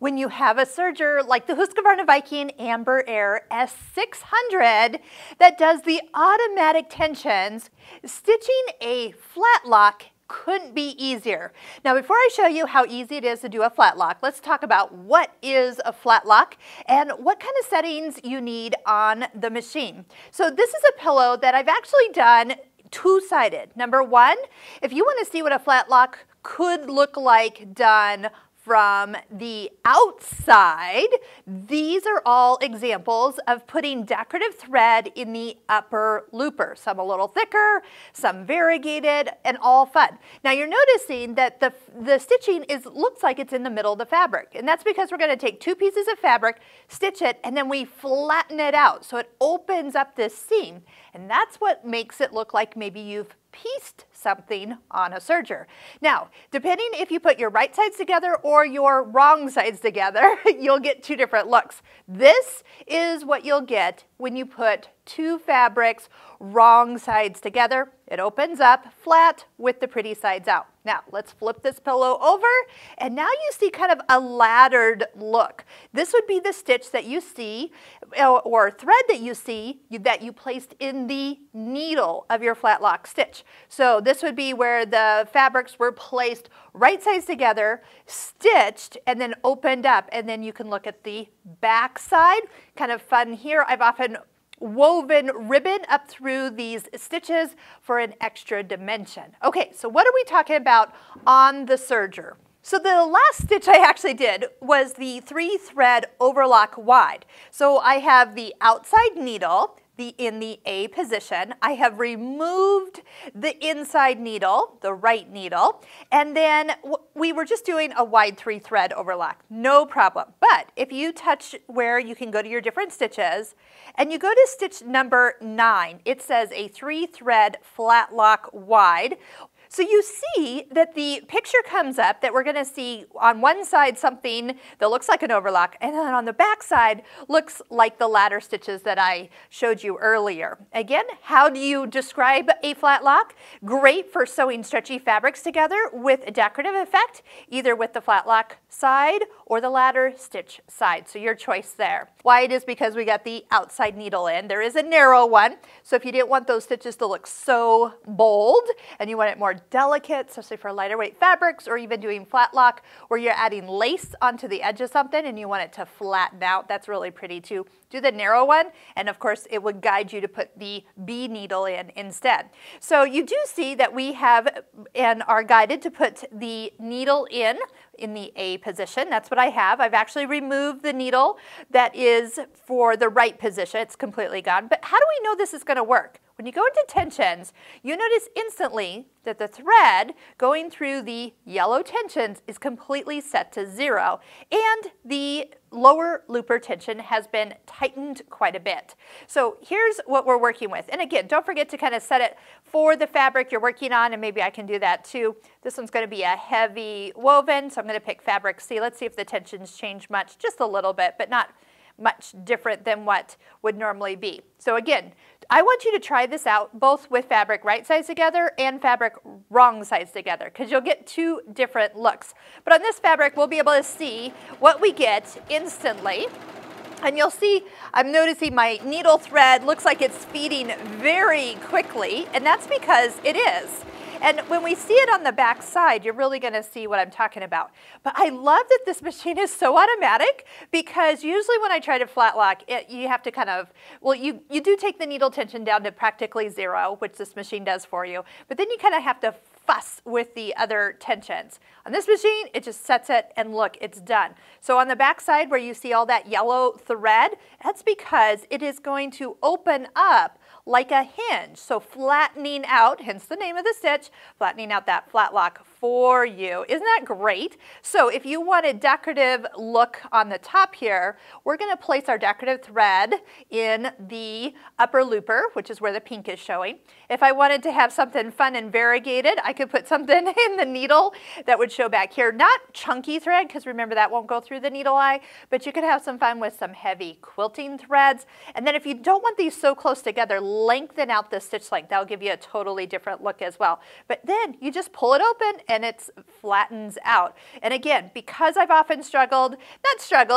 When you have a serger like the Husqvarna Viking Embroidery S600 that does the automatic tensions, stitching a flatlock couldn't be easier. Now, before I show you how easy it is to do a flatlock, let's talk about what is a flatlock and what kind of settings you need on the machine. So this is a pillow that I've actually done two-sided. Number one, if you want to see what a flatlock could look like done from the outside, these are all examples of putting decorative thread in the upper looper. Some a little thicker, some variegated, and all fun. Now you're noticing that the stitching looks like it's in the middle of the fabric, and that's because we're going to take two pieces of fabric, stitch it, and then we flatten it out so it opens up this seam, and that's what makes it look like maybe you've pieced something on a serger. Now, depending if you put your right sides together or your wrong sides together, you'll get two different looks. This is what you'll get when you put two fabrics wrong sides together. It opens up flat with the pretty sides out. Now, let's flip this pillow over, and now you see kind of a laddered look. This would be the stitch that you see, or thread that you see, that you placed in the needle of your flatlock stitch. So this would be where the fabrics were placed right sides together, stitched, and then opened up, and then you can look at the back side. Kind of fun here. I've often woven ribbon up through these stitches for an extra dimension. Okay, so what are we talking about on the serger? So the last stitch I actually did was the 3-thread overlock wide. So I have the outside needle in the A position. I have removed the inside needle, the right needle, and then we were just doing a wide 3-thread overlock, no problem. But if you touch where you can go to your different stitches, and you go to stitch number 9, it says a 3-thread flatlock wide. So you see that the picture comes up that we're going to see on one side something that looks like an overlock, and then on the back side looks like the ladder stitches that I showed you earlier. Again, how do you describe a flatlock? Great for sewing stretchy fabrics together with a decorative effect, either with the flatlock side or the ladder stitch side. So your choice there. Wide is because we got the outside needle in. There is a narrow one, so if you didn't want those stitches to look so bold and you want it more delicate, especially for lighter weight fabrics, or even doing flatlock where you're adding lace onto the edge of something and you want it to flatten out, that's really pretty too. Do the narrow one, and of course it would guide you to put the B needle in instead. So you do see that we have and are guided to put the needle in the A position. That's what I have. I've actually removed the needle that is for the right position. It's completely gone. But how do we know this is going to work? When you go into tensions, you notice instantly that the thread going through the yellow tensions is completely set to 0, and the lower looper tension has been tightened quite a bit. So here's what we're working with. And again, don't forget to kind of set it for the fabric you're working on, and maybe I can do that too. This one's going to be a heavy woven, so I'm going to pick fabric C. Let's see if the tensions change much, just a little bit, but not much different than what would normally be. So again, I want you to try this out both with fabric right sides together and fabric wrong sides together, because you'll get two different looks. But on this fabric, we'll be able to see what we get instantly. And you'll see, I'm noticing my needle thread looks like it's feeding very quickly, and that's because it is. And when we see it on the back side, you're really going to see what I'm talking about. But I love that this machine is so automatic, because usually when I try to flatlock, you have to kind of, well, you do take the needle tension down to practically 0, which this machine does for you, but then you kind of have to fuss with the other tensions. On this machine, it just sets it and look, it's done. So on the back side where you see all that yellow thread, that's because it is going to open up like a hinge. So flattening out, hence the name of the stitch, flattening out that flatlock for you. Isn't that great? So if you want a decorative look on the top here, we're going to place our decorative thread in the upper looper, which is where the pink is showing. If I wanted to have something fun and variegated, I could put something in the needle that would show back here. Not chunky thread, because remember that won't go through the needle eye, but you could have some fun with some heavy quilting threads. And then if you don't want these so close together, lengthen out the stitch length. That'll give you a totally different look as well. But then you just pull it open and it flattens out. And again, because I've often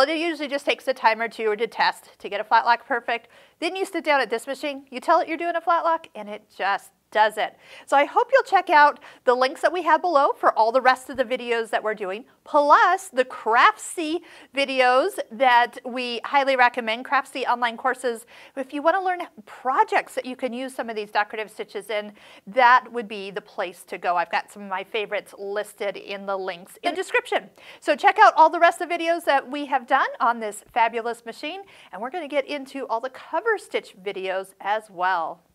it usually just takes a time or two to test to get a flat lock perfect. Then you sit down at this machine, you tell it you're doing a flat lock, and it just does it. So I hope you'll check out the links that we have below for all the rest of the videos that we're doing, plus the Craftsy videos that we highly recommend, Craftsy online courses. If you want to learn projects that you can use some of these decorative stitches in, that would be the place to go. I've got some of my favorites listed in the links in the description. So check out all the rest of the videos that we have done on this fabulous machine, and we're going to get into all the cover stitch videos as well.